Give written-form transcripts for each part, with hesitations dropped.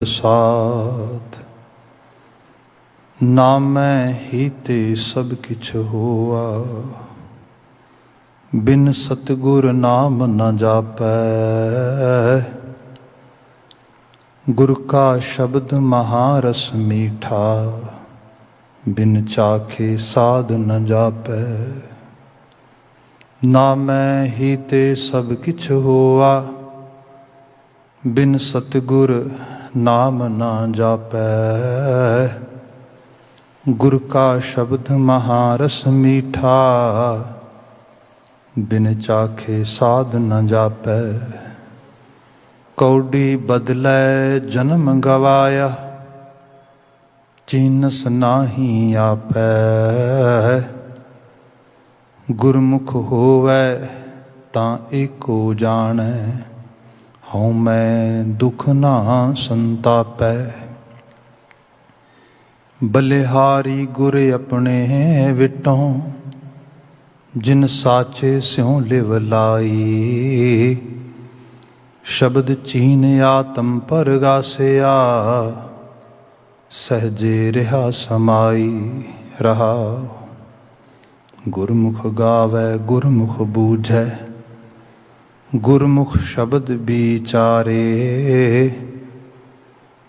साथ नामै ही ते सब किछ होआ, बिन सतगुर नाम न जापै। गुर का शब्द महारस मीठा, बिन चाखे साध न जापै। नामै ही ते सब किछ होआ, बिन सतगुर नाम न जापै। गुर का शब्द महारस मीठा, बिन चाखे साध न जापै। कौडी बदलै जन्म गवाया, चीनस नाही आपै। गुरमुख होवै तां एको जाणै, हऊँ मैं दुख ना संतापै। बलिहारी गुर अपने विटों, जिन साचे स्यों लिव लाई। शब्द चीन आत्म परगासिया, सहजे रहा समाई रहा। गुरमुख गावै गुरमुख बूझै, गुरमुख शब्द विचारे।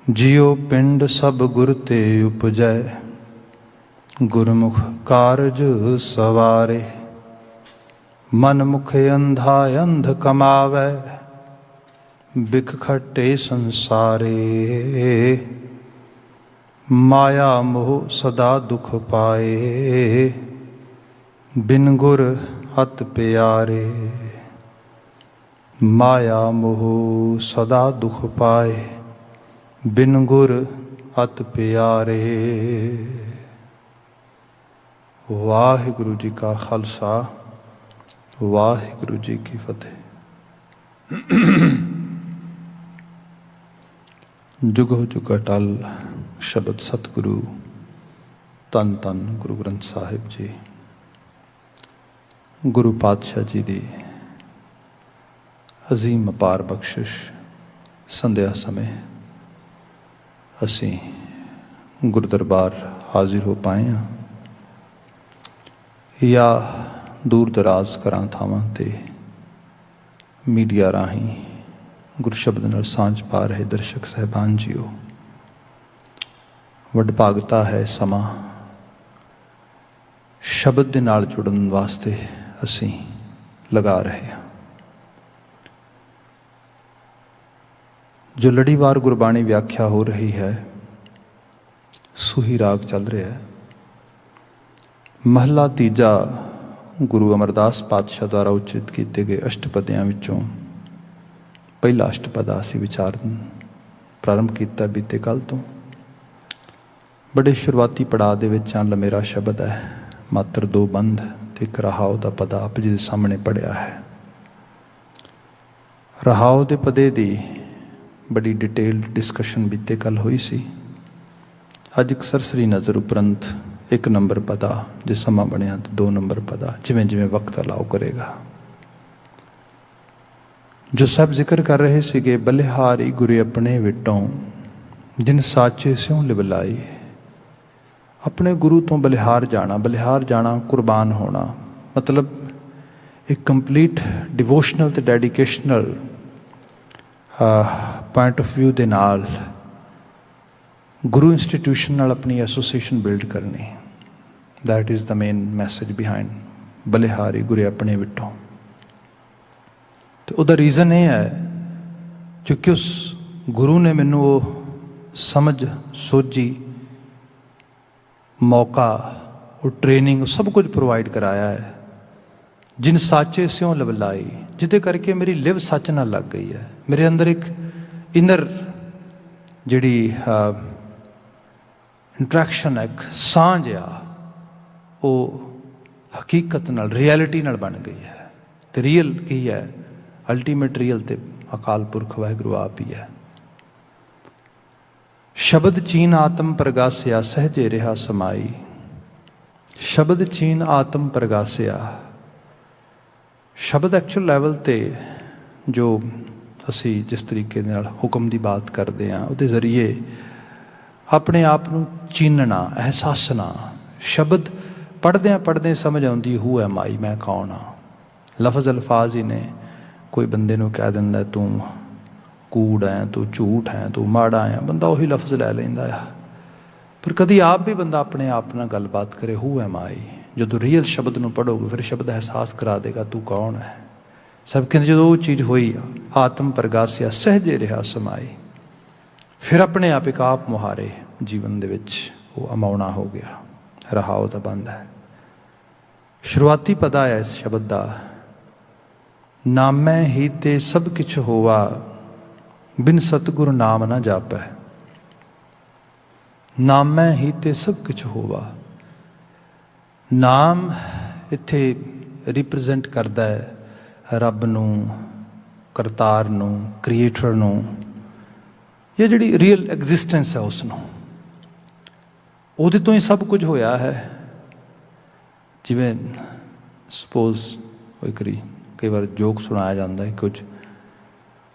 जियो पिंड सब गुर ते उपजै, गुरमुख कारज सवारे। मन मुख अंधा अंध कमावै, बिख खट्टे संसारे। माया मोह सदा दुख पाए, बिन गुर अत प्यारे। माया मोह सदा दुख पाए, बिन गुर अत प्यारे। वाहिगुरु जी का खालसा, वाहिगुरु जी की फतेह। जुगो जुग अटल शब्द सतगुरु धन धन गुरु ग्रंथ साहिब जी। गुरु पातशाह जी दी अजीम अपार बख्शिश संध्या समय असी गुरु दरबार हाजिर हो पाए हाँ, या दूर दराज घरां थावां ते मीडिया राही गुरु शब्द नाल सांझ पा रहे दर्शक साहिबान जीओ। वडभागता है समा शब्द दे नाल जुड़न वास्ते असी लगा रहे हैं। जो लड़ीवार गुरबाणी व्याख्या हो रही है, सूही राग चल रहा है। महला तीजा गुरु अमरदास पातशाह द्वारा उचित किए गए अष्टपदियां विचों पहला अष्टपदा असी विचारन प्रारंभ किया बीते कल तो। बड़े शुरुआती पड़ाव दे विच लमेरा शब्द है, मात्र दो बंध ते एक रहाओ दा पदा आप जी दे सामने पढ़िया है। रहाओ दे पदे दी बड़ी डिटेल्ड डिस्कशन बीते कल हुई सी। अज एक सरसरी नज़र उपरंत एक नंबर पदा जे समा बनया तो दो नंबर पदा, जिमें जिमें वक्त अलाउ करेगा। जो सब जिक्र कर रहे सीगे, बलिहारी गुरे अपने विटों, जिन साचे स्यों लिवलाई। अपने गुरु तो बलिहार जाना कुर्बान होना, मतलब एक कंप्लीट डिवोशनल ते डेडिकेशनल पॉइंट ऑफ व्यू दे नाल गुरु इंस्टीट्यूशन नाल अपनी एसोसीएशन बिल्ड करनी। That is the main message behind बलिहारी गुरे अपने विटों। तो उसका रीज़न ये है क्योंकि उस गुरु ने मैनू वो समझ सोझी मौका और ट्रेनिंग सब कुछ प्रोवाइड कराया है। जिन साचे स्यों लवलाई, जिदे करके मेरी लिव सच ना लग गई है। मेरे अंदर एक इनर जिहड़ी इंट्रैक्शन है, एक सांझ आ, वो हकीकत नाल रियलिटी नाल बन गई है। तो रियल की है, अल्टीमेट रियल तो अकाल पुरख वाहिगुरू आप ही है। शब्द चीन आत्म प्रगासिया, सहजे रहा समाई। शब्द चीन आत्म प्रगासिया, शब्द एक्चुअल लैवल ते जो ਅਸੀਂ ਜਿਸ ਤਰੀਕੇ ਦੇ ਨਾਲ ਹੁਕਮ ਦੀ ਬਾਤ ਕਰਦੇ ਹਾਂ ਉਹਦੇ ਜ਼ਰੀਏ ਆਪਣੇ ਆਪ ਨੂੰ ਚੀਨਣਾ, ਅਹਿਸਾਸਣਾ। ਸ਼ਬਦ ਪੜ੍ਹਦਿਆਂ ਸਮਝ ਆਉਂਦੀ ਹੂ ਐਮ ਆਈ, ਮੈਂ ਕੌਣ ਹਾਂ। ਲਫ਼ਜ਼ ਅਲਫਾਜ਼ ਹੀ ਨੇ। ਕੋਈ ਬੰਦੇ ਨੂੰ ਕਹਿ ਦਿੰਦਾ ਤੂੰ ਕੂੜ ਹੈ, ਤੂੰ ਝੂਠ ਹੈ, ਤੂੰ ਮਾੜਾ ਹੈ, ਬੰਦਾ ਉਹੀ ਲਫ਼ਜ਼ ਲੈ ਲੈਂਦਾ ਆ। ਪਰ ਕਦੀ ਆਪ ਵੀ ਬੰਦਾ ਆਪਣੇ ਆਪ ਨਾਲ ਗੱਲਬਾਤ ਕਰੇ, ਹੂ ਐਮ ਆਈ। ਜਦੋਂ ਰੀਅਲ ਸ਼ਬਦ ਨੂੰ ਪੜ੍ਹੋਗੇ ਫਿਰ ਸ਼ਬਦ ਅਹਿਸਾਸ ਕਰਾ ਦੇਗਾ ਤੂੰ ਕੌਣ ਹੈ। ਸਭ ਕਹਿੰਦੇ ਜਦੋਂ ਉਹ ਚੀਜ਼ ਹੋਈ ਆਤਮ ਪ੍ਰਗਾਸਿਆ ਸਹਿਜੇ ਰਿਹਾ ਸਮਾਈ, ਫਿਰ ਆਪਣੇ ਆਪ ਇੱਕ ਆਪ ਮੁਹਾਰੇ ਜੀਵਨ ਦੇ ਵਿੱਚ ਉਹ ਅਮਾਉਣਾ ਹੋ ਗਿਆ। ਰਹਾਉ ਦਾ ਬੰਦ ਹੈ। ਸ਼ੁਰੂਆਤੀ ਪਦਾ ਹੈ ਇਸ ਸ਼ਬਦ ਦਾ, ਨਾਮੈ ਹੀ ਤੇ ਸਭ ਕਿਛ ਹੋਵਾ, ਬਿਨ ਸਤਿਗੁਰ ਨਾਮ ਨਾ ਜਾਪੈ। ਨਾਮੈ ਹੀ ਤੇ ਸਭ ਕੁਛ ਹੋਵਾ। ਨਾਮ ਇੱਥੇ ਰਿਪਰੈਜ਼ੈਂਟ ਕਰਦਾ ਹੈ ਰੱਬ ਨੂੰ, ਕਰਤਾਰ ਨੂੰ, ਕ੍ਰੀਏਟਰ ਨੂੰ, ਇਹ ਜਿਹੜੀ ਰੀਅਲ ਐਗਜ਼ਿਸਟੈਂਸ ਹੈ ਉਸ ਨੂੰ। ਉਹਦੇ ਤੋਂ ਹੀ ਸਭ ਕੁਝ ਹੋਇਆ ਹੈ। ਜਿਵੇਂ ਸਪੋਜ਼ ਕਈ ਵਾਰ ਜੋਕ ਸੁਣਾਇਆ ਜਾਂਦਾ ਹੈ, ਕੁਝ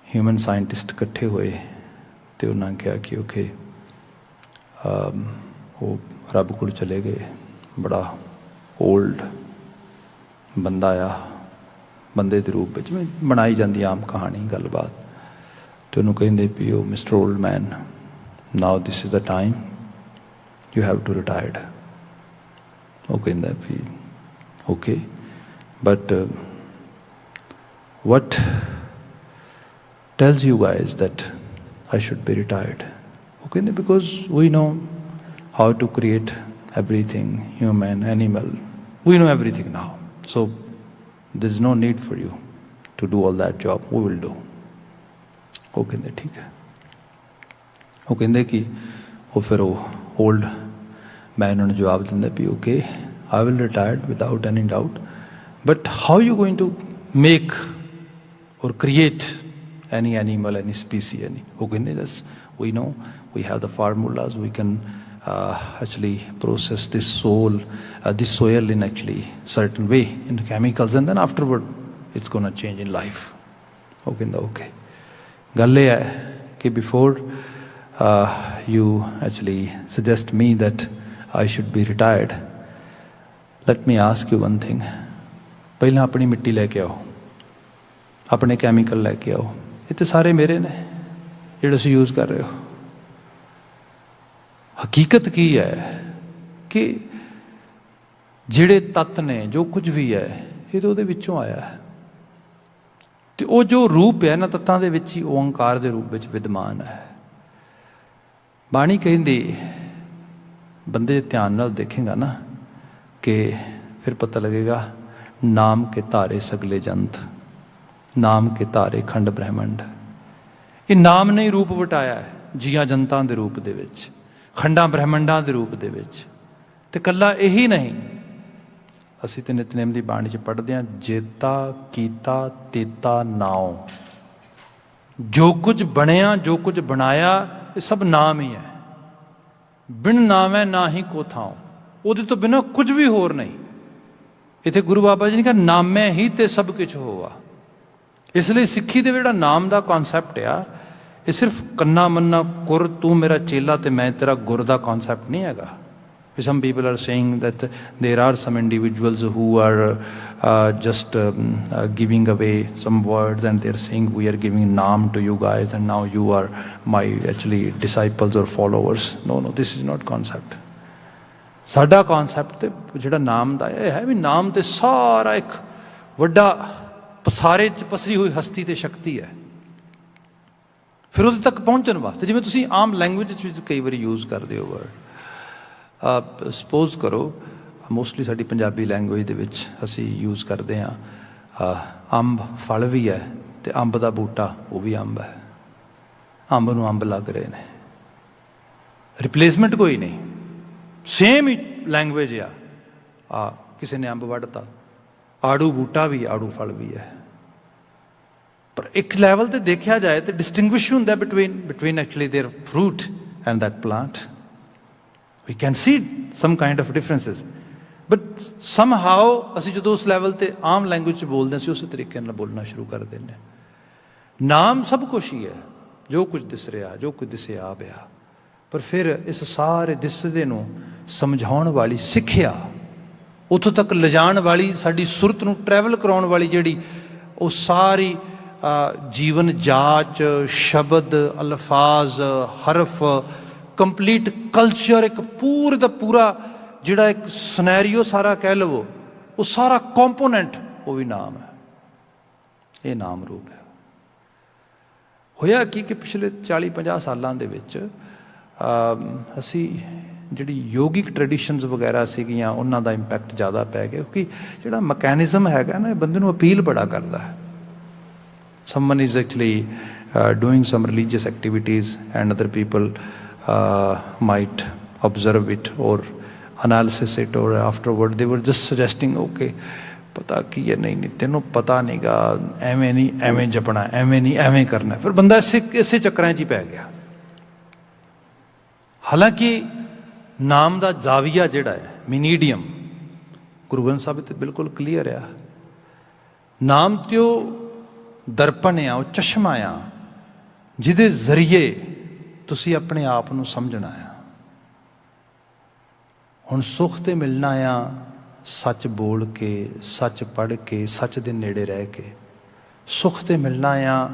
ਹਿਊਮਨ ਸਾਇੰਟਿਸਟ ਇਕੱਠੇ ਹੋਏ ਅਤੇ ਉਹਨਾਂ ਕਿਹਾ ਕਿ ਓਕੇ ਉਹ ਰੱਬ ਕੋਲ ਚਲੇ ਗਏ, ਬੜਾ ਓਲਡ ਬੰਦਾ ਆ, ਬੰਦੇ ਦੇ ਰੂਪ ਵਿੱਚ, ਜਿਵੇਂ ਬਣਾਈ ਜਾਂਦੀ ਆਮ ਕਹਾਣੀ ਗੱਲਬਾਤ। ਅਤੇ ਉਹਨੂੰ ਕਹਿੰਦੇ ਵੀ ਉਹ mister old man, now this is the time you have to retired. ਉਹ ਕਹਿੰਦਾ ਵੀ okay but what tells you guys that I should be retired? Okay, because we know how to create everything, human, animal. We know everything now. So there is no need for you to do all that job. We will do. ਉਹ ਕਹਿੰਦੇ ਠੀਕ ਹੈ। ਉਹ ਕਹਿੰਦੇ ਕਿ ਉਹ ਫਿਰ ਉਹ ਓਲਡ ਮੈਨ ਨੂੰ ਜਵਾਬ ਦਿੰਦਾ ਵੀ okay I will retire without any doubt, but how are you going to make or create any animal, any species, any? Okay, we know, we have the formulas, we can actually process this soil in actually certain way, in chemicals, and then afterward it's going to change in life. Okay. ਗੱਲ ਇਹ ਹੈ ਕਿ before you actually suggest me that I should be retired, let me ask you one thing. ਪਹਿਲਾਂ ਆਪਣੀ ਮਿੱਟੀ ਲੈ ਕੇ ਆਓ, ਆਪਣੇ ਕੈਮੀਕਲ ਲੈ ਕੇ ਆਓ। ਇਹ ਤਾਂ ਸਾਰੇ ਮੇਰੇ ਨੇ ਜਿਹੜੇ ਤੁਸੀਂ ਯੂਜ਼ ਕਰ ਰਹੇ ਹੋ। ਹਕੀਕਤ ਕੀ ਹੈ ਕਿ ਜਿਹੜੇ ਤੱਤ ਨੇ, ਜੋ ਕੁਝ ਵੀ ਹੈ, ਇਹ ਤਾਂ ਉਹਦੇ ਵਿੱਚੋਂ ਆਇਆ ਹੈ। ਅਤੇ ਉਹ ਜੋ ਰੂਪ ਹੈ ਨਾ ਤੱਤਾਂ ਦੇ ਵਿੱਚ ਹੀ ਓਂਕਾਰ ਦੇ ਰੂਪ ਵਿੱਚ ਵਿਦਮਾਨ ਹੈ। ਬਾਣੀ ਕਹਿੰਦੀ, ਬੰਦੇ ਦੇ ਧਿਆਨ ਨਾਲ ਦੇਖੇਗਾ ਨਾ ਕਿ ਫਿਰ ਪਤਾ ਲੱਗੇਗਾ, ਨਾਮ ਕੇ ਧਾਰੇ ਸਗਲੇ ਜੰਤ, ਨਾਮ ਕੇ ਧਾਰੇ ਖੰਡ ਬ੍ਰਹਿਮੰਡ। ਇਹ ਨਾਮ ਨੇ ਹੀ ਰੂਪ ਵਟਾਇਆ ਹੈ ਜੀਆਂ ਜਨਤਾਂ ਦੇ ਰੂਪ ਦੇ ਵਿੱਚ, ਖੰਡਾਂ ਬ੍ਰਹਿਮੰਡਾਂ ਦੇ ਰੂਪ ਦੇ ਵਿੱਚ। ਅਤੇ ਇਕੱਲਾ ਇਹੀ ਨਹੀਂ, ਅਸੀਂ ਤਾਂ ਨਿਤਨੇਮ ਦੀ ਬਾਣੀ 'ਚ ਪੜ੍ਹਦੇ ਹਾਂ, ਜੇਤਾ ਕੀਤਾ ਤੇਤਾ ਨਾਉ। ਜੋ ਕੁਝ ਬਣਿਆ, ਜੋ ਕੁਝ ਬਣਾਇਆ, ਇਹ ਸਭ ਨਾਮ ਹੀ ਹੈ। ਬਿਨ ਨਾਮੈ ਨਾ ਹੀ ਕੋ ਥਾਉ। ਉਹਦੇ ਤੋਂ ਬਿਨਾਂ ਕੁਝ ਵੀ ਹੋਰ ਨਹੀਂ। ਇੱਥੇ ਗੁਰੂ ਬਾਬਾ ਜੀ ਨੇ ਕਿਹਾ ਨਾਮੈ ਹੀ ਤੇ ਸਭ ਕੁਛ ਹੋਵਾ। ਇਸ ਲਈ ਸਿੱਖੀ ਦੇ ਜਿਹੜਾ ਨਾਮ ਦਾ ਕੌਨਸੈਪਟ ਆ, ਇਹ ਸਿਰਫ ਕੰਨਾ ਮੰਨਾ ਕੁਰ, ਤੂੰ ਮੇਰਾ ਚੇਲਾ ਤੇ ਮੈਂ ਤੇਰਾ ਗੁਰ ਦਾ ਕੌਨਸੈਪਟ ਨਹੀਂ ਹੈਗਾ। Some people are saying that there are some individuals who are just giving away some words and they're saying we are giving naam to you guys and now you are my actually disciples or followers. No, this is not concept. ਸਾਡਾ concept ਤੇ ਜਿਹੜਾ ਨਾਮ ਦਾ ਇਹ ਹੈ ਵੀ ਨਾਮ ਤੇ ਸਾਰਾ ਇੱਕ ਵੱਡਾ ਪਸਾਰੇ 'ਚ ਪਸਰੀ ਹੋਈ ਹਸਤੀ ਤੇ ਸ਼ਕਤੀ ਹੈ। ਫਿਰ ਉਹਦੇ ਤੱਕ ਪਹੁੰਚਣ ਵਾਸਤੇ, ਜਿਵੇਂ ਤੁਸੀਂ ਆਮ ਲੈਂਗੁਏਜ ਵਿੱਚ ਕਈ ਵਾਰੀ ਯੂਜ਼ ਕਰਦੇ ਹੋ ਵਰਡ, ਸਪੋਜ਼ ਕਰੋ, ਮੋਸਟਲੀ ਸਾਡੀ ਪੰਜਾਬੀ ਲੈਂਗੁਏਜ ਦੇ ਵਿੱਚ ਅਸੀਂ ਯੂਜ਼ ਕਰਦੇ ਹਾਂ ਅੰਬ ਫਲ ਵੀ ਹੈ ਅਤੇ ਅੰਬ ਦਾ ਬੂਟਾ ਉਹ ਵੀ ਅੰਬ ਹੈ। ਅੰਬ ਨੂੰ ਅੰਬ ਲੱਗ ਰਹੇ ਨੇ, ਰਿਪਲੇਸਮੈਂਟ ਕੋਈ ਨਹੀਂ, ਸੇਮ ਹੀ ਲੈਂਗੁਏਜ ਆ। ਕਿਸੇ ਨੇ ਅੰਬ ਵੱਢਤਾ, ਆੜੂ ਬੂਟਾ ਵੀ, ਆੜੂ ਫਲ ਵੀ ਹੈ। ਪਰ ਇੱਕ ਲੈਵਲ 'ਤੇ ਦੇਖਿਆ ਜਾਏ ਤਾਂ ਡਿਸਟਿੰਗੁਇਸ਼ ਹੁੰਦਾ between actually there fruit and that plant. We can see some kind of differences, but somehow ਅਸੀਂ ਜਦੋਂ ਉਸ ਲੈਵਲ 'ਤੇ ਆਮ ਲੈਂਗੁਏਜ 'ਚ ਬੋਲਦੇ ਹਾਂ, ਅਸੀਂ ਉਸੇ ਤਰੀਕੇ ਨਾਲ ਬੋਲਣਾ ਸ਼ੁਰੂ ਕਰ ਦਿੰਦੇ ਹਾਂ। ਨਾਮ ਸਭ ਕੁਛ ਹੀ ਹੈ, ਜੋ ਕੁਝ ਦਿਸ ਰਿਹਾ, ਜੋ ਕੁਝ ਦਿਸੇ ਆ ਪਿਆ। ਪਰ ਫਿਰ ਇਸ ਸਾਰੇ ਦਿਸਦੇ ਨੂੰ ਸਮਝਾਉਣ ਵਾਲੀ ਸਿੱਖਿਆ, ਉੱਥੋਂ ਤੱਕ ਲਿਜਾਣ ਵਾਲੀ, ਸਾਡੀ ਸੁਰਤ ਨੂੰ ਟਰੈਵਲ ਕਰਾਉਣ ਵਾਲੀ ਜਿਹੜੀ ਉਹ ਸਾਰੀ ਜੀਵਨ ਜਾਚ, ਸ਼ਬਦ, ਅਲਫਾਜ਼, ਹਰਫ, ਕੰਪਲੀਟ ਕਲਚਰ, ਇੱਕ ਪੂਰੇ ਦਾ ਪੂਰਾ ਜਿਹੜਾ ਇੱਕ ਸਿਨੈਰੀਓ ਸਾਰਾ ਕਹਿ ਲਵੋ, ਉਹ ਸਾਰਾ ਕੰਪੋਨੈਂਟ ਉਹ ਵੀ ਨਾਮ ਹੈ। ਇਹ ਨਾਮ ਰੂਪ ਹੈ। ਹੋਇਆ ਕੀ ਕਿ ਪਿਛਲੇ 40-50 ਸਾਲਾਂ ਦੇ ਵਿੱਚ ਅਸੀਂ ਜਿਹੜੀ ਯੋਗਿਕ ਟ੍ਰੈਡੀਸ਼ਨਸ ਵਗੈਰਾ ਸੀਗੀਆਂ ਉਹਨਾਂ ਦਾ ਇੰਪੈਕਟ ਜ਼ਿਆਦਾ ਪੈ ਗਿਆ, ਕਿਉਂਕਿ ਜਿਹੜਾ ਮਕੈਨਿਜ਼ਮ ਹੈਗਾ ਨਾ, ਇਹ ਬੰਦੇ ਨੂੰ ਅਪੀਲ ਬੜਾ ਕਰਦਾ ਹੈ। Someone is actually doing some religious activities and other people might observe it or analysis it, or afterward they were just suggesting, okay, ਪਤਾ ਕੀ ਹੈ, ਨਹੀਂ ਤੈਨੂੰ ਪਤਾ ਨਹੀਂਗਾ, ਐਵੇਂ ਨਹੀਂ, ਐਵੇਂ ਜਪਣਾ, ਐਵੇਂ ਨਹੀਂ, ਐਵੇਂ ਕਰਨਾ। ਫਿਰ ਬੰਦਾ ਇਸੇ ਚੱਕਰਾਂ 'ਚ ਹੀ ਪੈ ਗਿਆ। ਹਾਲਾਂਕਿ ਨਾਮ ਦਾ ਜ਼ਾਵੀਆ ਜਿਹੜਾ ਹੈ, ਮੀਨੀਡੀਅਮ, ਗੁਰੂ ਗ੍ਰੰਥ ਸਾਹਿਬ ਤੇ ਬਿਲਕੁਲ ਕਲੀਅਰ ਆ। ਨਾਮ ਤੇ ਉਹ ਦਰਪਣ ਆ, ਉਹ ਚਸ਼ਮਾ ਆ, ਜਿਹਦੇ ਜ਼ਰੀਏ ਤੁਸੀਂ ਆਪਣੇ ਆਪ ਨੂੰ ਸਮਝਣਾ ਆ। ਹੁਣ ਸੁੱਖ ਤੇ ਮਿਲਣਾ ਆ ਸੱਚ ਬੋਲ ਕੇ, ਸੱਚ ਪੜ੍ਹ ਕੇ, ਸੱਚ ਦੇ ਨੇੜੇ ਰਹਿ ਕੇ। ਸੁੱਖ ਤੇ ਮਿਲਣਾ ਆ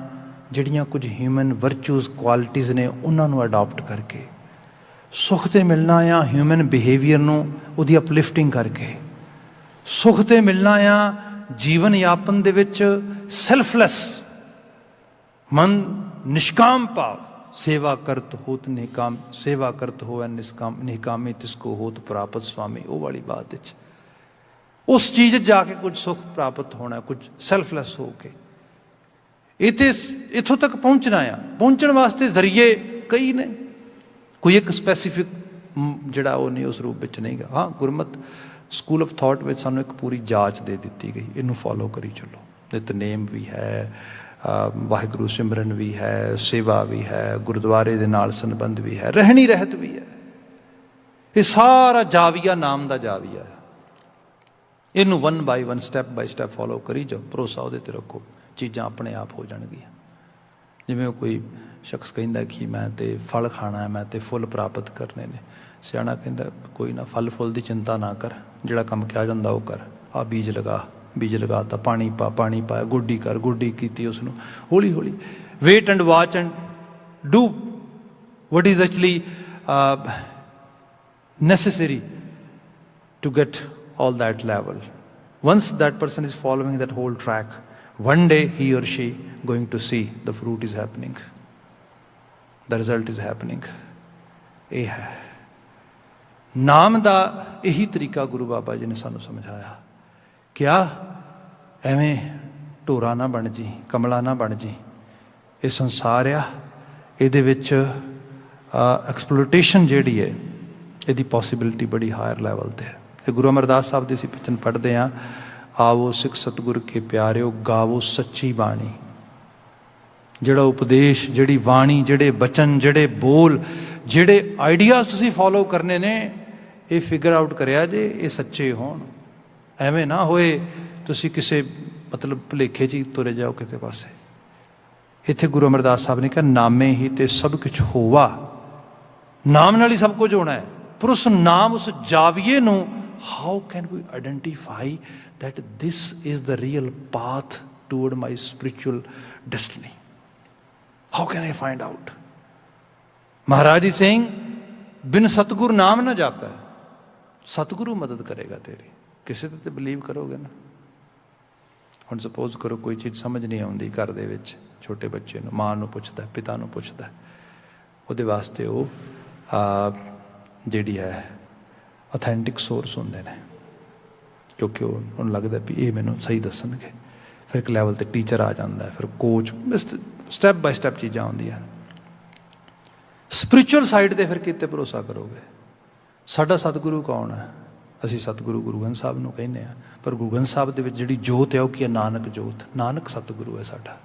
ਜਿਹੜੀਆਂ ਕੁਝ ਹਿਊਮਨ ਵਰਚੂਜ਼, ਕੁਆਲਿਟੀਜ਼ ਨੇ, ਉਹਨਾਂ ਨੂੰ ਅਡਾਪਟ ਕਰਕੇ। ਸੁੱਖ ਤੇ ਮਿਲਣਾ ਆ ਹਿਊਮਨ ਬਿਹੇਵੀਅਰ ਨੂੰ, ਉਹਦੀ ਅਪਲਿਫਟਿੰਗ ਕਰਕੇ। ਸੁੱਖ ਤੇ ਮਿਲਣਾ ਆ ਜੀਵਨ ਯਾਪਨ ਦੇ ਵਿੱਚ ਸੈਲਫਲੈਸ ਮਨ, ਨਿਸ਼ਕਾਮ ਭਾਵ, ਸੇਵਾ ਕਰਤ ਹੋਤ ਨਿਕਾਮ, ਸੇਵਾ ਕਰਤ ਹੋਵੈ ਨਿਸ਼ਕਾਮ, ਨਿਕਾਮੀ ਤਿਸਕੋ ਹੋਤ ਪ੍ਰਾਪਤ ਸੁਆਮੀ। ਉਹ ਵਾਲੀ ਬਾਤ ਵਿੱਚ ਉਸ ਚੀਜ਼ ਜਾ ਕੇ ਕੁਝ ਸੁੱਖ ਪ੍ਰਾਪਤ ਹੋਣਾ, ਕੁਝ ਸੈਲਫਲੈਸ ਹੋ ਕੇ। ਇੱਥੋਂ ਤੱਕ ਪਹੁੰਚਣਾ ਆ। ਪਹੁੰਚਣ ਵਾਸਤੇ ਜ਼ਰੀਏ ਕਈ ਨੇ, ਕੋਈ ਇੱਕ ਸਪੈਸੀਫਿਕ ਜਿਹੜਾ ਉਹ ਨਹੀਂ, ਉਸ ਰੂਪ ਵਿੱਚ ਨਹੀਂ ਗਾ। ਹਾਂ, ਗੁਰਮਤ ਸਕੂਲ ਆਫ ਥਾਟ ਵਿੱਚ ਸਾਨੂੰ ਇੱਕ ਪੂਰੀ ਜਾਂਚ ਦੇ ਦਿੱਤੀ ਗਈ, ਇਹਨੂੰ ਫੋਲੋ ਕਰੀ ਚੱਲੋ। ਨਿਤਨੇਮ ਵੀ ਹੈ, ਵਾਹਿਗੁਰੂ ਸਿਮਰਨ ਵੀ ਹੈ, ਸੇਵਾ ਵੀ ਹੈ, ਗੁਰਦੁਆਰੇ ਦੇ ਨਾਲ ਸੰਬੰਧ ਵੀ ਹੈ, ਰਹਿਣੀ ਰਹਿਤ ਵੀ ਹੈ। ਇਹ ਸਾਰਾ ਜਾਵੀਆ ਨਾਮ ਦਾ ਜਾਵੀਆ ਹੈ। ਇਹਨੂੰ 1 by 1 step by step follow ਕਰੀ ਜਾਓ, ਭਰੋਸਾ ਉਹਦੇ 'ਤੇ ਰੱਖੋ, ਚੀਜ਼ਾਂ ਆਪਣੇ ਆਪ ਹੋ ਜਾਣਗੀਆਂ। ਜਿਵੇਂ ਕੋਈ ਸ਼ਖਸ ਕਹਿੰਦਾ ਕਿ ਮੈਂ ਤਾਂ ਫਲ ਖਾਣਾ ਹੈ, ਮੈਂ ਤਾਂ ਫੁੱਲ ਪ੍ਰਾਪਤ ਕਰਨੇ ਨੇ। ਸਿਆਣਾ ਕਹਿੰਦਾ ਕੋਈ ਨਾ, ਫਲ ਫੁੱਲ ਦੀ ਚਿੰਤਾ ਨਾ ਕਰ, ਜਿਹੜਾ ਕੰਮ ਕਿਹਾ ਜਾਂਦਾ ਉਹ ਕਰ। ਆਹ ਬੀਜ ਲਗਾ, ਬੀਜ ਲਗਾਤਾ, ਪਾਣੀ ਪਾ, ਪਾਣੀ ਪਾਇਆ, ਗੋਡੀ ਕਰ, ਗੋਡੀ ਕੀਤੀ, ਉਸ ਨੂੰ ਹੌਲੀ ਹੌਲੀ wait and watch and do what is actually necessary to get all that level. Once that person is following that whole track, one day he or she going to see the fruit is happening, the result is happening. ਇਹ ਹੈ ਨਾਮ ਦਾ। ਇਹੀ ਤਰੀਕਾ ਗੁਰੂ ਬਾਬਾ ਜੀ ਨੇ ਸਾਨੂੰ ਸਮਝਾਇਆ। ਕਿਆ ਐਵੇਂ ਢੋਰਾ ਨਾ ਬਣ ਜੀ, ਕਮਲਾ ਨਾ ਬਣ ਜੀ। ਇਹ ਸੰਸਾਰ ਆ, ਇਹਦੇ ਵਿੱਚ ਐਕਸਪਲੋਟੇਸ਼ਨ ਜਿਹੜੀ ਹੈ, ਇਹਦੀ ਪੋਸੀਬਿਲਿਟੀ ਬੜੀ ਹਾਇਰ ਲੈਵਲ 'ਤੇ ਹੈ। ਇਹ ਗੁਰੂ ਅਮਰਦਾਸ ਸਾਹਿਬ ਦੇ ਅਸੀਂ ਬਚਨ ਪੜ੍ਹਦੇ ਹਾਂ, ਆਵੋ ਸਿੱਖ ਸਤਿਗੁਰ ਕੇ ਪਿਆਰਿਓ, ਗਾਵੋ ਸੱਚੀ ਬਾਣੀ। ਜਿਹੜਾ ਉਪਦੇਸ਼, ਜਿਹੜੀ ਬਾਣੀ, ਜਿਹੜੇ ਬਚਨ, ਜਿਹੜੇ ਬੋਲ, ਜਿਹੜੇ ਆਈਡੀਆਜ਼ ਤੁਸੀਂ ਫੋਲੋ ਕਰਨੇ ਨੇ, ਇਹ ਫਿਗਰ ਆਊਟ ਕਰਿਆ ਜੇ ਇਹ ਸੱਚੇ ਹੋਣ। ਐਵੇਂ ਨਾ ਹੋਏ ਤੁਸੀਂ ਕਿਸੇ ਮਤਲਬ ਭੁਲੇਖੇ 'ਚ ਹੀ ਤੁਰੇ ਜਾਓ ਕਿਤੇ ਪਾਸੇ। ਇੱਥੇ ਗੁਰੂ ਅਮਰਦਾਸ ਸਾਹਿਬ ਨੇ ਕਿਹਾ, ਨਾਮੇ ਹੀ ਤੇ ਸਭ ਕੁਛ ਹੋਵਾ। ਨਾਮ ਨਾਲ ਹੀ ਸਭ ਕੁਝ ਹੋਣਾ ਹੈ। ਪਰ ਉਸ ਨਾਮ, ਉਸ ਜਾਵੀਏ ਨੂੰ how can we identify that this is the real path toward my spiritual destiny? How can I find out? Maharaj is saying, ਬਿਨ ਸਤਿਗੁਰ ਨਾਮ ਨਾ ਜਾਪੈ, ਸਤਿਗੁਰੂ ਮਦਦ ਕਰੇਗਾ ਤੇਰੀ। ਕਿਸੇ ਤੇ ਬਿਲੀਵ ਕਰੋਗੇ ਨਾ। ਹੁਣ ਸਪੋਜ਼ ਕਰੋ ਕੋਈ ਚੀਜ਼ ਸਮਝ ਨਹੀਂ ਆਉਂਦੀ ਘਰ ਦੇ ਵਿੱਚ, ਛੋਟੇ ਬੱਚੇ ਨੂੰ, ਮਾਂ ਨੂੰ ਪੁੱਛਦਾ, ਪਿਤਾ ਨੂੰ ਪੁੱਛਦਾ, ਉਹਦੇ ਵਾਸਤੇ ਉਹ ਜਿਹੜੀ ਹੈ ਅਥੈਂਟਿਕ ਸੋਰਸ ਹੁੰਦੇ ਨੇ, ਕਿਉਂਕਿ ਉਹਨੂੰ ਲੱਗਦਾ ਵੀ ਇਹ ਮੈਨੂੰ ਸਹੀ ਦੱਸਣਗੇ। ਫਿਰ ਇੱਕ ਲੈਵਲ 'ਤੇ ਟੀਚਰ ਆ ਜਾਂਦਾ, ਫਿਰ ਕੋਚ, ਸਟੈਪ ਬਾਈ ਸਟੈਪ ਚੀਜ਼ਾਂ ਆਉਂਦੀਆਂ। ਸਪਿਰਿਚੁਅਲ ਸਾਈਡ 'ਤੇ ਫਿਰ ਕਿਤੇ ਭਰੋਸਾ ਕਰੋਗੇ। ਸਾਡਾ ਸਤਿਗੁਰੂ ਕੌਣ ਹੈ? ਅਸੀਂ ਸਤਿਗੁਰੂ ਗੁਰੂ ਗ੍ਰੰਥ ਸਾਹਿਬ ਨੂੰ ਕਹਿੰਦੇ ਹਾਂ, ਪਰ ਗੁਰੂ ਗ੍ਰੰਥ ਸਾਹਿਬ ਦੇ ਵਿੱਚ ਜਿਹੜੀ ਜੋਤ ਹੈ ਉਹ ਕੀ ਹੈ? ਨਾਨਕ ਜੋਤ। ਨਾਨਕ ਸਤਿਗੁਰੂ ਹੈ ਸਾਡਾ।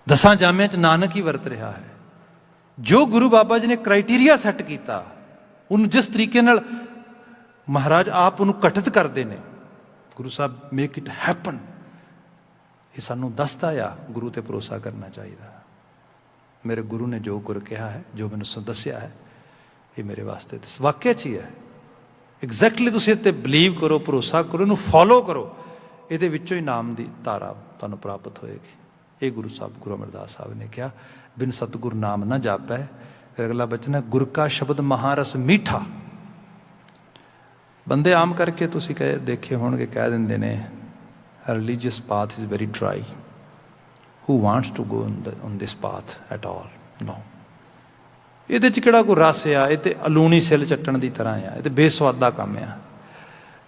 10 ਜਾਮਿਆਂ 'ਚ ਨਾਨਕ ਹੀ ਵਰਤ ਰਿਹਾ ਹੈ। ਜੋ ਗੁਰੂ ਬਾਬਾ ਜੀ ਨੇ ਕ੍ਰਾਈਟੀਰੀਆ ਸੈੱਟ ਕੀਤਾ, ਉਹਨੂੰ ਜਿਸ ਤਰੀਕੇ ਨਾਲ ਮਹਾਰਾਜ ਆਪ ਉਹਨੂੰ ਘਟਿਤ ਕਰਦੇ ਨੇ, Guru Sahib make it happen. ਇਹ ਸਾਨੂੰ ਦੱਸਦਾ ਆ ਗੁਰੂ ਤੇ ਭਰੋਸਾ ਕਰਨਾ ਚਾਹੀਦਾ। ਮੇਰੇ ਗੁਰੂ ਨੇ ਜੋ ਗੁਰ ਕਿਹਾ ਹੈ, ਜੋ ਮੈਨੂੰ ਦੱਸਿਆ ਹੈ, ਇਹ ਮੇਰੇ ਵਾਸਤੇ ਵਾਕਿਆ 'ਚ ਹੀ ਹੈ। ਐਗਜ਼ੈਕਟਲੀ ਤੁਸੀਂ ਇਹ 'ਤੇ ਬਿਲੀਵ ਕਰੋ, ਭਰੋਸਾ ਕਰੋ, ਇਹਨੂੰ ਫੋਲੋ ਕਰੋ, ਇਹਦੇ ਵਿੱਚੋਂ ਹੀ ਨਾਮ ਦੀ ਧਾਰਾ ਤੁਹਾਨੂੰ ਪ੍ਰਾਪਤ ਹੋਏਗੀ। ਇਹ ਗੁਰੂ ਸਾਹਿਬ, ਗੁਰੂ ਅਮਰਦਾਸ ਸਾਹਿਬ ਨੇ ਕਿਹਾ, ਬਿਨ ਸਤਿਗੁਰ ਨਾਮ ਨਾ ਜਾਪੈ। ਫਿਰ ਅਗਲਾ ਬਚਨ ਹੈ, ਗੁਰ ਕਾ ਸ਼ਬਦ ਮਹਾਰਸ ਮੀਠਾ। ਬੰਦੇ ਆਮ ਕਰਕੇ ਤੁਸੀਂ ਦੇਖੇ ਹੋਣਗੇ, ਕਹਿ ਦਿੰਦੇ ਨੇ religious path is very dry, who wants to go on this path at all. No, ਇਹਦੇ 'ਚ ਕਿਹੜਾ ਕੋਈ ਰਸ ਆ? ਇਹ ਤੇ ਅਲੂਣੀ ਸਿੱਲ ਚੱਟਣ ਦੀ ਤਰ੍ਹਾਂ ਆ, ਇਹ ਤੇ ਬੇਸਵਾਦਾ ਕੰਮ ਆ।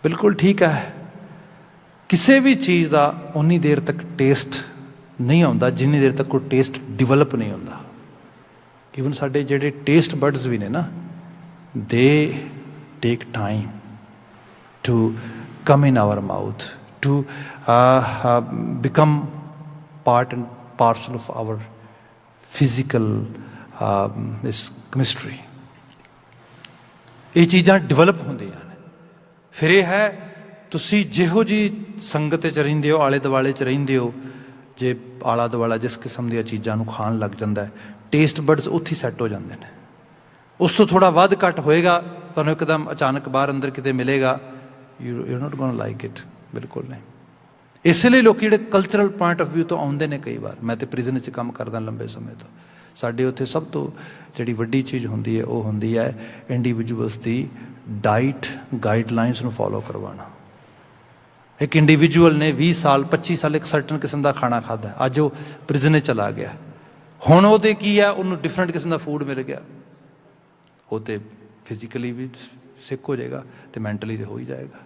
ਬਿਲਕੁਲ ਠੀਕ ਹੈ, ਕਿਸੇ ਵੀ ਚੀਜ਼ ਦਾ ਉਨੀ ਦੇਰ ਤੱਕ ਟੇਸਟ ਨਹੀਂ ਆਉਂਦਾ ਜਿੰਨੀ ਦੇਰ ਤੱਕ ਕੋਈ ਟੇਸਟ ਡਿਵੈਲਪ ਨਹੀਂ ਹੁੰਦਾ। ਈਵਨ ਸਾਡੇ ਜਿਹੜੇ ਟੇਸਟ ਬਡਸ ਵੀ ਨੇ ਨਾ, they take time to come in our mouth, to become part and parcel of our physical is chemistry. ਇਹ ਚੀਜ਼ਾਂ ਡਿਵੈਲਪ ਹੁੰਦੀਆਂ ਨੇ। ਫਿਰ ਇਹ ਹੈ, ਤੁਸੀਂ ਜਿਹੋ ਜਿਹੀ ਸੰਗਤ 'ਚ ਰਹਿੰਦੇ ਹੋ, ਆਲੇ ਦੁਆਲੇ 'ਚ ਰਹਿੰਦੇ ਹੋ, ਜੇ ਆਲਾ ਦੁਆਲਾ ਜਿਸ ਕਿਸਮ ਦੀਆਂ ਚੀਜ਼ਾਂ ਨੂੰ ਖਾਣ ਲੱਗ ਜਾਂਦਾ, ਟੇਸਟ ਬਡਸ ਉੱਥੇ ਸੈੱਟ ਹੋ ਜਾਂਦੇ ਨੇ। ਉਸ ਤੋਂ ਥੋੜ੍ਹਾ ਵੱਧ ਘੱਟ ਹੋਏਗਾ, ਤੁਹਾਨੂੰ ਇੱਕਦਮ ਅਚਾਨਕ ਬਾਹਰ ਅੰਦਰ ਕਿਤੇ ਮਿਲੇਗਾ, you note going like it. ਬਿਲਕੁਲ ਨਹੀਂ। ਇਸੇ ਲਈ ਲੋਕ ਜਿਹੜੇ ਕਲਚਰਲ ਪੁਆਇੰਟ ਆਫ ਵਿਊ ਤੋਂ ਆਉਂਦੇ ਨੇ, ਕਈ ਵਾਰ ਮੈਂ ਤਾਂ ਪ੍ਰਿਜ਼ਨ 'ਚ ਕੰਮ ਕਰਦਾ ਲੰਬੇ ਸਮੇਂ ਤੋਂ, ਸਾਡੇ ਉੱਥੇ ਸਭ ਤੋਂ ਜਿਹੜੀ ਵੱਡੀ ਚੀਜ਼ ਹੁੰਦੀ ਹੈ, ਉਹ ਹੁੰਦੀ ਹੈ ਇੰਡੀਵਿਜੂਅਲਸ ਦੀ ਡਾਈਟ ਗਾਈਡਲਾਈਨਸ ਨੂੰ ਫੋਲੋ ਕਰਵਾਉਣਾ। ਇੱਕ ਇੰਡੀਵਿਜੂਅਲ ਨੇ 20 ਸਾਲ 25 ਸਾਲ ਇੱਕ ਸਰਟਨ ਕਿਸਮ ਦਾ ਖਾਣਾ ਖਾਧਾ, ਅੱਜ ਉਹ ਪ੍ਰਿਜ਼ਨ 'ਚ ਚਲਾ ਗਿਆ, ਹੁਣ ਉਹਦੇ ਕੀ ਹੈ, ਉਹਨੂੰ ਡਿਫਰੈਂਟ ਕਿਸਮ ਦਾ ਫੂਡ ਮਿਲ ਗਿਆ, ਉਹ ਤਾਂ ਫਿਜ਼ੀਕਲੀ ਵੀ ਸਿੱਕ ਹੋ ਜਾਏਗਾ ਅਤੇ ਮੈਂਟਲੀ ਤਾਂ ਹੋ ਹੀ ਜਾਏਗਾ।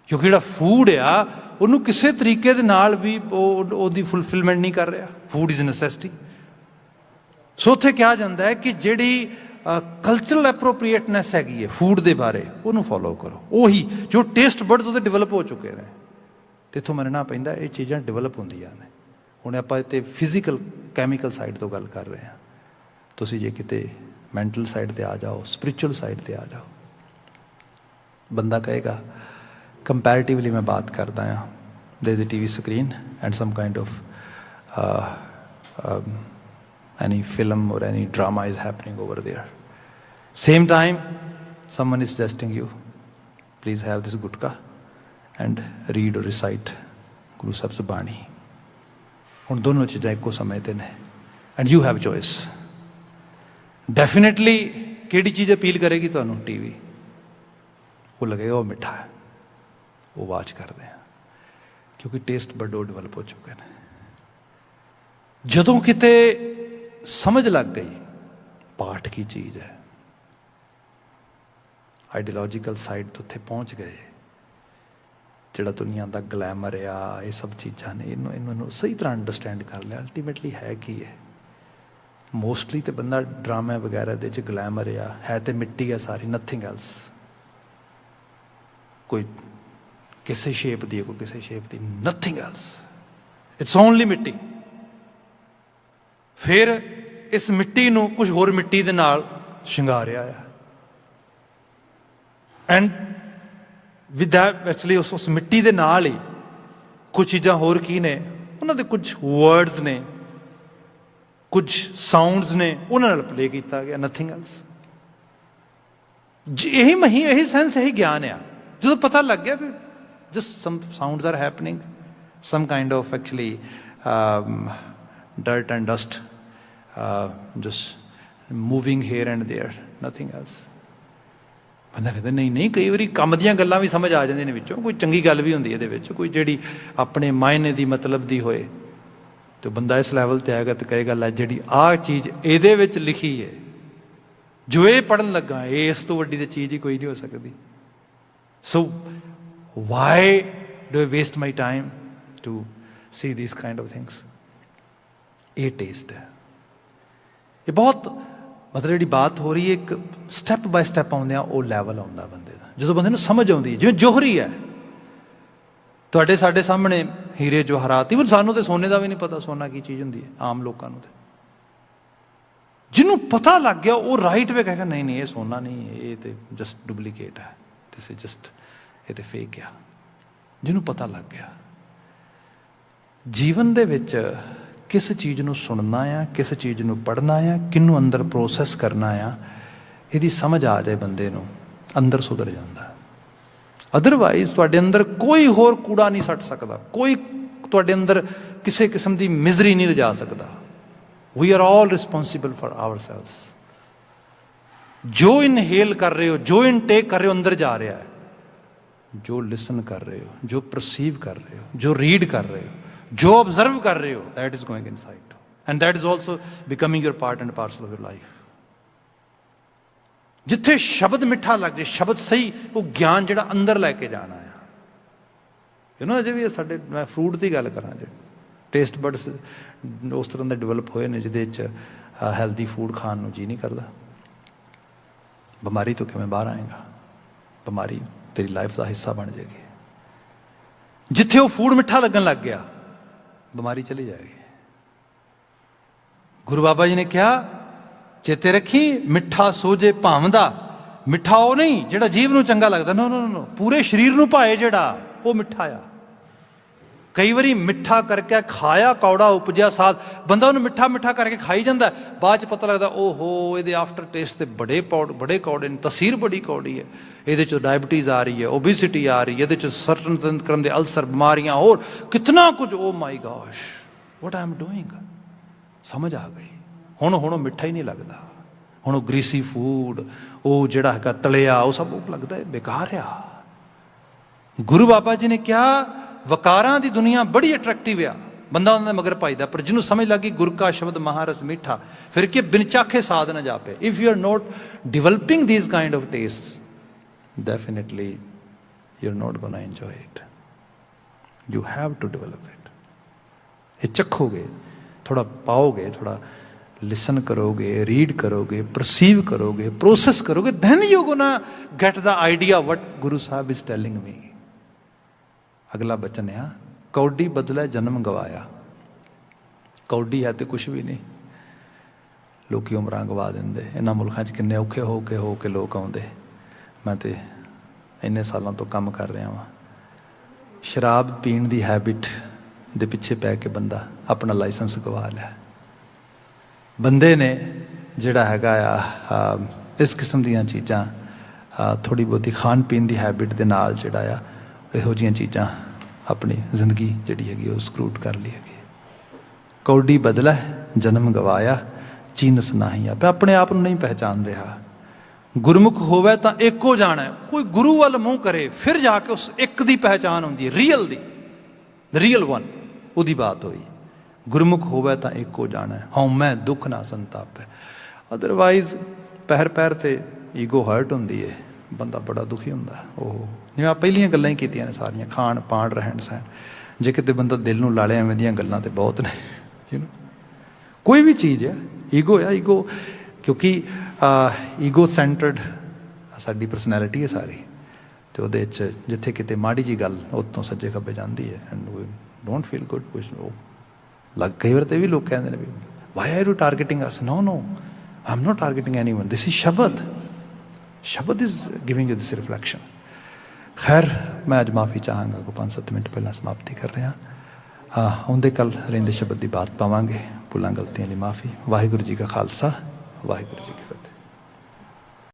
ਕਿਉਂਕਿ ਜਿਹੜਾ ਫੂਡ ਆ, ਉਹਨੂੰ ਕਿਸੇ ਤਰੀਕੇ ਦੇ ਨਾਲ ਵੀ ਉਹਦੀ ਫੁਲਫਿਲਮੈਂਟ ਨਹੀਂ ਕਰ ਰਿਹਾ। Food is necessity. ਸੋ ਉੱਥੇ ਕਿਹਾ ਜਾਂਦਾ ਹੈ ਕਿ ਜਿਹੜੀ ਕਲਚਰਲ ਐਪਰੋਪਰੀਏਟਨੈਸ ਹੈਗੀ ਹੈ ਫੂਡ ਦੇ ਬਾਰੇ, ਉਹਨੂੰ ਫੋਲੋ ਕਰੋ। ਉਹੀ ਜੋ ਟੇਸਟ ਬਡਸ ਉਹਦੇ ਡਿਵੈਲਪ ਹੋ ਚੁੱਕੇ ਨੇ, ਅਤੇ ਇੱਥੋਂ ਮੰਨਣਾ ਪੈਂਦਾ ਇਹ ਚੀਜ਼ਾਂ ਡਿਵੈਲਪ ਹੁੰਦੀਆਂ ਨੇ। ਹੁਣ ਆਪਾਂ ਇੱਥੇ ਫਿਜ਼ੀਕਲ ਕੈਮੀਕਲ ਸਾਈਡ ਤੋਂ ਗੱਲ ਕਰ ਰਹੇ ਹਾਂ, ਤੁਸੀਂ ਜੇ ਕਿਤੇ ਮੈਂਟਲ ਸਾਈਡ 'ਤੇ ਆ ਜਾਓ, ਸਪਿਰਿਚੁਅਲ ਸਾਈਡ 'ਤੇ ਆ ਜਾਓ, ਬੰਦਾ ਕਹੇਗਾ ਕੰਪੈरेटिवली मैं बात करता हाँ, there is a TV screen and some kind of any film or any drama is happening over there. Same time, someone is suggesting you, please have this gutka and read or recite Guru Sahib's Bani. ਹੁਣ ਦੋਨੋਂ ਚੀਜ਼ਾਂ ਇੱਕੋ ਸਮੇਂ 'ਤੇ ਨੇ and you have choice. Definitely ਕਿਹੜੀ ਚੀਜ਼ appeal ਕਰੇਗੀ ਤੁਹਾਨੂੰ? TV। ਉਹ ਲੱਗੇਗਾ ਉਹ ਮਿੱਠਾ ਹੈ, ਉਹ ਵਾਚ ਕਰਦੇ ਆ, ਕਿਉਂਕਿ ਟੇਸਟ ਬੜੋ ਡਿਵੈਲਪ ਹੋ ਚੁੱਕੇ ਨੇ। ਜਦੋਂ ਕਿਤੇ ਸਮਝ ਲੱਗ ਗਈ ਪਾਠ ਕੀ ਚੀਜ਼ ਹੈ, ਆਈਡੀਓਲੋਜੀਕਲ ਸਾਈਡ ਤੋਂ ਉੱਥੇ ਪਹੁੰਚ ਗਏ, ਜਿਹੜਾ ਦੁਨੀਆ ਦਾ ਗਲੈਮਰ ਆ, ਇਹ ਸਭ ਚੀਜ਼ਾਂ ਨੇ, ਇਹਨੂੰ ਸਹੀ ਤਰ੍ਹਾਂ ਅੰਡਰਸਟੈਂਡ ਕਰ ਲਿਆ ਅਲਟੀਮੇਟਲੀ ਹੈ ਕੀ ਹੈ। ਮੋਸਟਲੀ ਤੇ ਬੰਦਾ ਡਰਾਮਾ ਵਗੈਰਾ ਦੇ 'ਚ ਗਲੈਮਰ ਆ, ਹੈ ਤੇ ਮਿੱਟੀ ਆ ਸਾਰੀ, ਨਥਿੰਗ ਐਲਸ। ਕੋਈ ਕਿਸੇ ਸ਼ੇਪ ਦੀ ਹੈ, ਕੋਈ ਕਿਸੇ shape the, nothing else, it's only ਮਿੱਟੀ। ਫਿਰ ਇਸ ਮਿੱਟੀ ਨੂੰ ਕੁਝ ਹੋਰ ਮਿੱਟੀ ਦੇ ਨਾਲ ਸ਼ਿੰਗਾਰਿਆ ਆ, ਐਂਡ ਵਿਦ ਦੈਟ ਐਕਚੁਅਲੀ ਉਸ ਮਿੱਟੀ ਦੇ ਨਾਲ ਹੀ ਕੁਝ ਚੀਜ਼ਾਂ ਹੋਰ ਕੀ ਨੇ, ਉਹਨਾਂ ਦੇ ਕੁਝ ਵਰਡਸ ਨੇ, ਕੁਝ ਸਾਊਂਡਸ ਨੇ, ਉਹਨਾਂ ਨਾਲ ਪਲੇ ਕੀਤਾ ਗਿਆ, ਨਥਿੰਗ ਐਲਸ। ਇਹੀ ਸੈਂਸ, ਇਹੀ ਗਿਆਨ ਆ। ਜਦੋਂ ਪਤਾ ਲੱਗ ਗਿਆ ਵੀ just some sounds are happening, some kind of actually dirt and dust just moving here and there, nothing else. ਬੰਦਾ ਕਹਿੰਦਾ ਨਹੀਂ, ਕਈ ਵਾਰੀ ਕੰਮ ਦੀਆਂ ਗੱਲਾਂ ਵੀ ਸਮਝ ਆ ਜਾਂਦੀਆਂ ਨੇ ਵਿੱਚੋਂ, ਕੋਈ ਚੰਗੀ ਗੱਲ ਵੀ ਹੁੰਦੀ ਇਹਦੇ ਵਿੱਚ, ਕੋਈ ਜਿਹੜੀ ਆਪਣੇ ਮਾਇਨੇ ਦੀ ਮਤਲਬ ਦੀ ਹੋਏ, ਤੇ ਬੰਦਾ ਇਸ ਲੈਵਲ 'ਤੇ ਆਏਗਾ ਤੇ ਕਹੇਗਾ ਲੈ ਜਿਹੜੀ ਆਹ ਚੀਜ਼ ਇਹਦੇ ਵਿੱਚ ਲਿਖੀ ਹੈ, ਜੋ ਇਹ ਪੜ੍ਹਨ ਲੱਗਾ, ਇਹ ਇਸ ਤੋਂ ਵੱਡੀ ਤਾਂ ਚੀਜ਼ ਹੀ ਕੋਈ ਨਹੀਂ ਹੋ ਸਕਦੀ। ਸੋ why do I waste my time to see these kind of things? ਇਹ ਟੇਸਟ ਹੈ। ਇਹ ਬਹੁਤ ਮਤਲਬ ਜਿਹੜੀ ਬਾਤ ਹੋ ਰਹੀ ਹੈ, ਇੱਕ ਸਟੈਪ ਬਾਏ ਸਟੈਪ ਆਉਂਦੇ ਆ, ਉਹ ਲੈਵਲ ਆਉਂਦਾ ਬੰਦੇ ਦਾ, ਜਦੋਂ ਬੰਦੇ ਨੂੰ ਸਮਝ ਆਉਂਦੀ, ਜਿਵੇਂ ਜੋਹਰੀ ਹੈ ਤੁਹਾਡੇ ਸਾਡੇ ਸਾਹਮਣੇ, ਹੀਰੇ ਜਵਾਹਰਾਤ। ਈਵਨ ਸਾਨੂੰ ਤੇ ਸੋਨੇ ਦਾ ਵੀ ਨਹੀਂ ਪਤਾ ਸੋਨਾ ਕੀ ਚੀਜ਼ ਹੁੰਦੀ ਹੈ, ਆਮ ਲੋਕਾਂ ਨੂੰ। ਤੇ ਜਿਹਨੂੰ ਪਤਾ ਲੱਗ ਗਿਆ ਉਹ ਰਾਈਟ ਵੇ ਕਹੇਗਾ ਨਹੀਂ ਇਹ ਸੋਨਾ ਨਹੀਂ, ਇਹ ਤੇ ਜਸਟ ਡੁਪਲੀਕੇਟ ਹੈ, ਦਿਸ ਇਜ਼ ਜਸਟ, ਇਹ ਤੇ ਫੇਕ ਆ। ਜਿਹਨੂੰ ਪਤਾ ਲੱਗ ਗਿਆ, ਜੀਵਨ ਦੇ ਵਿੱਚ ਕਿਸ ਚੀਜ਼ ਨੂੰ ਸੁਣਨਾ ਆ, ਕਿਸ ਚੀਜ਼ ਨੂੰ ਪੜ੍ਹਨਾ ਆ, ਕਿਹਨੂੰ ਅੰਦਰ ਪ੍ਰੋਸੈਸ ਕਰਨਾ ਆ, ਇਹਦੀ ਸਮਝ ਆ ਜਾਏ ਬੰਦੇ ਨੂੰ, ਅੰਦਰ ਸੁਧਰ ਜਾਂਦਾ। ਅਦਰਵਾਈਜ਼ ਤੁਹਾਡੇ ਅੰਦਰ ਕੋਈ ਹੋਰ ਕੂੜਾ ਨਹੀਂ ਸੱਟ ਸਕਦਾ, ਕੋਈ ਤੁਹਾਡੇ ਅੰਦਰ ਕਿਸੇ ਕਿਸਮ ਦੀ ਮਿਜ਼ਰੀ ਨਹੀਂ ਲਿਜਾ ਸਕਦਾ। We are all responsible for ourselves. ਜੋ ਇਨਹੇਲ ਕਰ ਰਹੇ ਹੋ, ਜੋ ਇਨਟੇਕ ਕਰ ਰਹੇ ਹੋ, ਅੰਦਰ ਜਾ ਰਿਹਾ ਹੈ। ਜੋ ਲਿਸਨ ਕਰ ਰਹੇ ਹੋ, ਜੋ ਪਰਸੀਵ ਕਰ ਰਹੇ ਹੋ, ਜੋ ਰੀਡ ਕਰ ਰਹੇ ਹੋ, ਜੋ ਆਬਜ਼ਰਵ ਕਰ ਰਹੇ ਹੋ, that is going inside and that is also becoming your part and parcel of your life। ਜਿੱਥੇ ਸ਼ਬਦ ਮਿੱਠਾ ਲੱਗ ਜੇ, ਸ਼ਬਦ ਸਹੀ, ਉਹ ਗਿਆਨ ਜਿਹੜਾ ਅੰਦਰ ਲੈ ਕੇ ਜਾਣਾ ਆ। ਅਜੇ ਵੀ ਸਾਡੇ, ਮੈਂ ਫਰੂਟ ਦੀ ਗੱਲ ਕਰਾਂ ਜੇ, ਟੇਸਟ ਬਡਸ ਉਸ ਤਰ੍ਹਾਂ ਦੇ ਡਿਵੈਲਪ ਹੋਏ ਨੇ ਜਿਹਦੇ 'ਚ ਹੈਲਦੀ ਫੂਡ ਖਾਣ ਨੂੰ ਜੀ ਨਹੀਂ ਕਰਦਾ। ਬਿਮਾਰੀ ਤੋਂ ਕਿਵੇਂ ਬਾਹਰ ਆਏਗਾ? ਬਿਮਾਰੀ ਤੇਰੀ ਲਾਈਫ ਦਾ ਹਿੱਸਾ ਬਣ ਜਾਏਗੀ। ਜਿੱਥੇ ਉਹ ਫੂਡ ਮਿੱਠਾ ਲੱਗਣ ਲੱਗ ਗਿਆ, ਬਿਮਾਰੀ ਚਲੀ ਜਾਏਗੀ। ਗੁਰੂ ਬਾਬਾ ਜੀ ਨੇ ਕਿਹਾ, ਚੇਤੇ ਰੱਖੀ, ਮਿੱਠਾ ਸੋਝੇ ਭਾਵਦਾ। ਮਿੱਠਾ ਉਹ ਨਹੀਂ ਜਿਹੜਾ ਜੀਭ ਨੂੰ ਚੰਗਾ ਲੱਗਦਾ, ਨੋ ਨੋ ਨੋ, ਪੂਰੇ ਸਰੀਰ ਨੂੰ ਭਾਏ ਜਿਹੜਾ, ਉਹ ਮਿੱਠਾ ਆ। ਕਈ ਵਾਰੀ ਮਿੱਠਾ ਕਰਕੇ ਖਾਇਆ ਕੌੜਾ ਉਪਜਿਆ ਸਾਧ, ਬੰਦਾ ਉਹਨੂੰ ਮਿੱਠਾ ਮਿੱਠਾ ਕਰਕੇ ਖਾਈ ਜਾਂਦਾ, ਬਾਅਦ 'ਚ ਪਤਾ ਲੱਗਦਾ ਓਹੋ ਇਹਦੇ ਆਫਟਰ ਟੇਸਟ ਤੇ ਬੜੇ ਕੌੜੇ ਨੇ, ਤਸੀਰ ਬੜੀ ਕੌੜੀ ਹੈ, ਇਹਦੇ 'ਚ ਡਾਇਬਟੀਜ਼ ਆ ਰਹੀ ਹੈ, ਓਬੇਸਿਟੀ ਆ ਰਹੀ ਹੈ, ਇਹਦੇ 'ਚ ਸਰਟਨ ਕਿਸਮ ਦੇ ਅਲਸਰ, ਬਿਮਾਰੀਆਂ, ਹੋਰ ਕਿਤਨਾ ਕੁਝ। ਓ ਮਾਈ ਗॉश, ਵਾਟ ਆਈ ਐਮ ਡੂਇੰਗ। ਸਮਝ ਆ ਗਈ। ਹੁਣ ਉਹ ਮਿੱਠਾ ਹੀ ਨਹੀਂ ਲੱਗਦਾ। ਹੁਣ ਉਹ ਗ੍ਰੀਸੀ ਫੂਡ, ਉਹ ਜਿਹੜਾ ਹੈਗਾ ਤਲਿਆ, ਉਹ ਸਭ ਉਹ ਲੱਗਦਾ ਬੇਕਾਰ ਆ। ਗੁਰੂ ਬਾਬਾ ਜੀ ਨੇ ਕਿਹਾ, ਵਕਾਰਾਂ ਦੀ ਦੁਨੀਆ ਬੜੀ ਅਟਰੈਕਟਿਵ ਆ, ਬੰਦਾ ਉਹਨਾਂ ਦੇ ਮਗਰ ਪਾਈਦਾ, ਪਰ ਜਿਹਨੂੰ ਸਮਝ ਲੱਗੀ ਗੁਰ ਕਾ ਸ਼ਬਦ ਮਹਾਰਸ ਮਿੱਠਾ, ਫਿਰ ਕਿ ਬਿਨ ਚਾਖੇ ਸਾਧ ਨਾ ਜਾਪੇ। If you are not developing these kind of tastes, definitely you're not going to enjoy it. You have to develop it. ਇਹ ਚੱਖੋਗੇ, ਥੋੜਾ ਪਾਓਗੇ, ਥੋੜਾ ਲਿਸਨ ਕਰੋਗੇ, ਰੀਡ ਕਰੋਗੇ, ਪਰਸੀਵ ਕਰੋਗੇ, ਪ੍ਰੋਸੈਸ ਕਰੋਗੇ, then you're going to get the idea what Guru Sahib is telling me. ਅਗਲਾ ਬਚਨ ਆ, ਕੌਡੀ ਬਦਲੇ ਜਨਮ ਗਵਾਇਆ। ਕੌਡੀ ਹੈ ਤੇ ਕੁਛ ਵੀ ਨਹੀਂ, ਲੋਕੀ ਉਮਰਾਂ ਗਵਾ ਦਿੰਦੇ। ਇਹਨਾਂ ਮੁਲਕਾਂ 'ਚ ਕਿੰਨੇ ਔਖੇ ਹੋ ਕੇ ਲੋਕ ਆਉਂਦੇ। ਮੈਂ ਤੇ ਇੰਨੇ ਸਾਲਾਂ ਤੋਂ ਕੰਮ ਕਰ ਰਿਹਾ ਵਾਂ। ਸ਼ਰਾਬ ਪੀਣ ਦੀ ਹੈਬਿਟ ਦੇ ਪਿੱਛੇ ਪੈ ਕੇ ਬੰਦਾ ਆਪਣਾ ਲਾਇਸੈਂਸ ਗਵਾ ਲਿਆ। ਬੰਦੇ ਨੇ ਜਿਹੜਾ ਹੈਗਾ ਆ ਇਸ ਕਿਸਮ ਦੀਆਂ ਚੀਜ਼ਾਂ, ਥੋੜ੍ਹੀ ਬਹੁਤੀ ਖਾਣ ਪੀਣ ਦੀ ਹੈਬਿਟ ਦੇ ਨਾਲ ਜਿਹੜਾ ਆ ਇਹੋ ਜਿਹੀਆਂ ਚੀਜ਼ਾਂ ਆਪਣੀ ਜ਼ਿੰਦਗੀ ਜਿਹੜੀ ਹੈਗੀ ਉਹ ਸਕਰੂਟ ਕਰ ਲਈ ਹੈਗੀ। ਕੌਡੀ ਬਦਲਾ ਜਨਮ ਗਵਾਇਆ, ਚੀਨਸ ਨਾਹੀਂ ਆਪੇ। ਆਪਣੇ ਆਪ ਨੂੰ ਨਹੀਂ ਪਹਿਚਾਨ ਰਿਹਾ। ਗੁਰਮੁਖ ਹੋਵੇ ਤਾਂ ਇੱਕੋ ਜਾਣਾ। ਕੋਈ ਗੁਰੂ ਵੱਲ ਮੂੰਹ ਕਰੇ, ਫਿਰ ਜਾ ਕੇ ਉਸ ਇੱਕ ਦੀ ਪਹਿਚਾਨ ਹੁੰਦੀ ਹੈ, ਰੀਅਲ ਦੀ, ਰੀਅਲ ਵਨ, ਉਹਦੀ ਬਾਤ ਹੋਈ। ਗੁਰਮੁਖ ਹੋਵੇ ਤਾਂ ਇੱਕੋ ਜਾਣਾ, ਹਉਮੈ ਦੁੱਖ ਨਾ ਸੰਤਾਪੈ। ਅਦਰਵਾਈਜ਼ ਪੈਰ ਪੈਰ ਤੇ ਈਗੋ ਹਰਟ ਹੁੰਦੀ ਹੈ, ਬੰਦਾ ਬੜਾ ਦੁਖੀ ਹੁੰਦਾ। ਉਹ ਜਿਵੇਂ ਆ ਪਹਿਲੀਆਂ ਗੱਲਾਂ ਹੀ ਕੀਤੀਆਂ ਨੇ ਸਾਰੀਆਂ, ਖਾਣ ਪਾਣ, ਰਹਿਣ ਸਹਿਣ। ਜੇ ਕਿਤੇ ਬੰਦਾ ਦਿਲ ਨੂੰ ਲਾ ਲਿਆ, ਐਵੇਂ ਦੀਆਂ ਗੱਲਾਂ ਤੇ ਬਹੁਤ ਨੇ। ਕੋਈ ਵੀ ਚੀਜ਼ ਹੈ, ਈਗੋ ਆ, ਈਗੋ, ਕਿਉਂਕਿ ਈਗੋ ਸੈਂਟਰਡ ਸਾਡੀ ਪਰਸਨੈਲਿਟੀ ਹੈ ਸਾਰੀ, ਅਤੇ ਉਹਦੇ 'ਚ ਜਿੱਥੇ ਕਿਤੇ ਮਾੜੀ ਜਿਹੀ ਗੱਲ ਉੱਤੋਂ ਸੱਜੇ ਖੱਬੇ ਜਾਂਦੀ ਹੈ, and we don't feel good. ਕੁਛ ਕਈ ਵਾਰ ਤਾਂ ਇਹ ਵੀ ਲੋਕ ਕਹਿੰਦੇ ਨੇ ਵੀ, why are you targeting us? No no, I am not targeting anyone, this is shabad. Shabad is giving you this reflection. ਖੈਰ, ਮੈਂ ਅੱਜ ਮਾਫੀ ਚਾਹਾਂਗਾ, ਕੋਈ 5-7 ਮਿੰਟ ਪਹਿਲਾਂ ਸਮਾਪਤੀ ਕਰ ਰਿਹਾ। ਆਉਂਦੇ ਕੱਲ੍ਹ ਰਹਿੰਦੇ ਸ਼ਬਦ ਦੀ ਬਾਤ ਪਾਵਾਂਗੇ। ਭੁੱਲਾਂ ਗਲਤੀਆਂ ਲਈ ਮਾਫੀ। ਵਾਹਿਗੁਰੂ ਜੀ ਕਾ ਖਾਲਸਾ, ਵਾਹਿਗੁਰੂ ਜੀ ਕੀ ਫਤਿਹ।